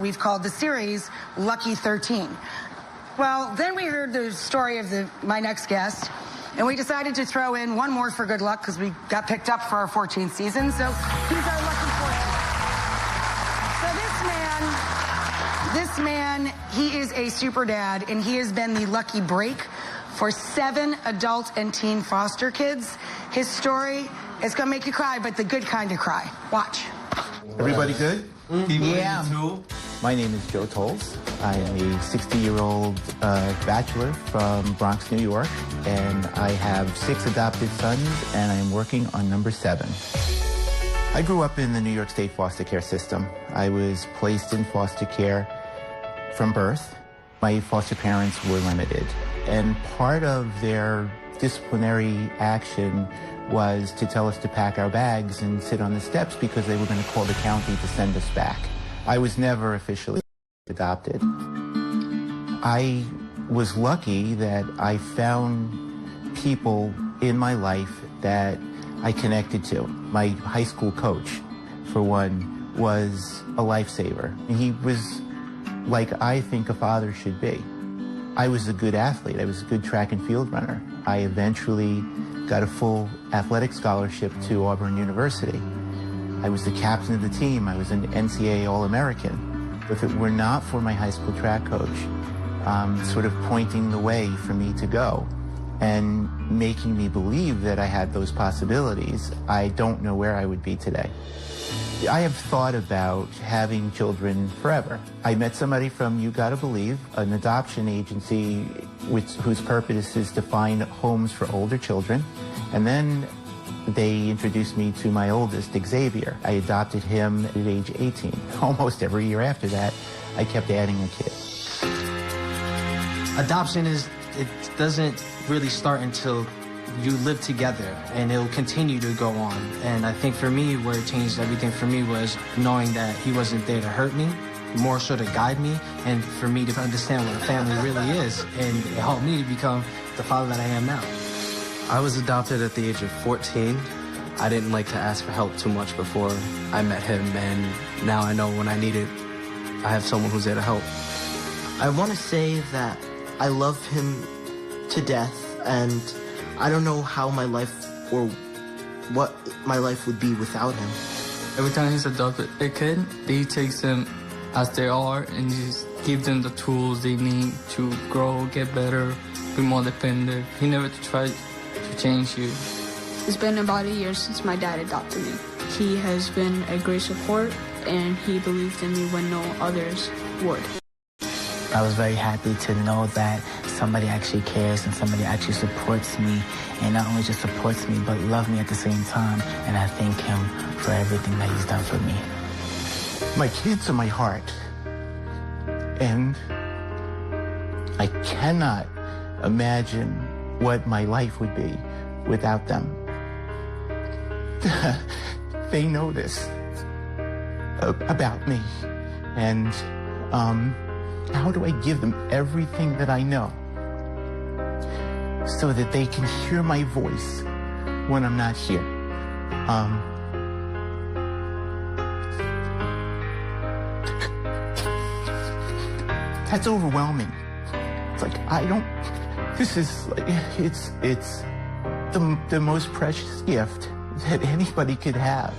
We've called the series Lucky 13. Well, then we heard the story of my next guest, and we decided to throw in one more for good luck because we got picked up for our 14th season, so he's our lucky 14th. So this man, he is a super dad, and he has been the lucky break for 7 adult and teen foster kids. His story is going to make you cry, but the good kind of cry. Watch. Everybody good? Yeah. My name is Joe Tolles. I am a 60-year-old bachelor from Bronx, New York, and I have 6 adopted sons, and I'm working on number 7. I grew up in the New York State foster care system. I was placed in foster care from birth. My foster parents were limited, and part of their disciplinary action was to tell us to pack our bags and sit on the steps because they were going to call the county to send us back. I was never officially adopted. I was lucky that I found people in my life that I connected to. My high school coach, for one, was a lifesaver. He was like I think a father should be. I was a good athlete. I was a good track and field runner. I eventually got a full athletic scholarship to Auburn University. I was the captain of the team. I was an NCAA All-American. If it were not for my high school track coach sort of pointing the way for me to go and making me believe that I had those possibilities, I don't know where I would be today. I have thought about having children forever. I met somebody from You Gotta Believe, an adoption agency whose purpose is to find homes for older children. And then they introduced me to my oldest, Xavier. I adopted him at age 18. Almost every year after that, I kept adding a kid. Adoption it doesn't really start until you live together, and it'll continue to go on. And I think for me, where it changed everything for me was knowing that he wasn't there to hurt me, more so to guide me, and for me to understand what a family really is. And it helped me to become the father that I am now. I was adopted at the age of 14. I didn't like to ask for help too much before I met him, and now I know when I need it, I have someone who's there to help. I want to say that I love him to death, and I don't know how my life or what my life would be without him. Every time he's adopted a kid, he takes them as they are and just gives them the tools they need to grow, get better, be more dependent. He never tried to change you. It's been about a year since my dad adopted me. He has been a great support, and he believed in me when no others would. I was very happy to know that somebody actually cares and somebody actually supports me, and not only just supports me, but loves me at the same time, and I thank him for everything that he's done for me. My kids are my heart, and I cannot imagine what my life would be without them. They know this about me, and how do I give them everything that I know so that they can hear my voice when I'm not here? That's overwhelming. It's like, this is like, it's the most precious gift that anybody could have.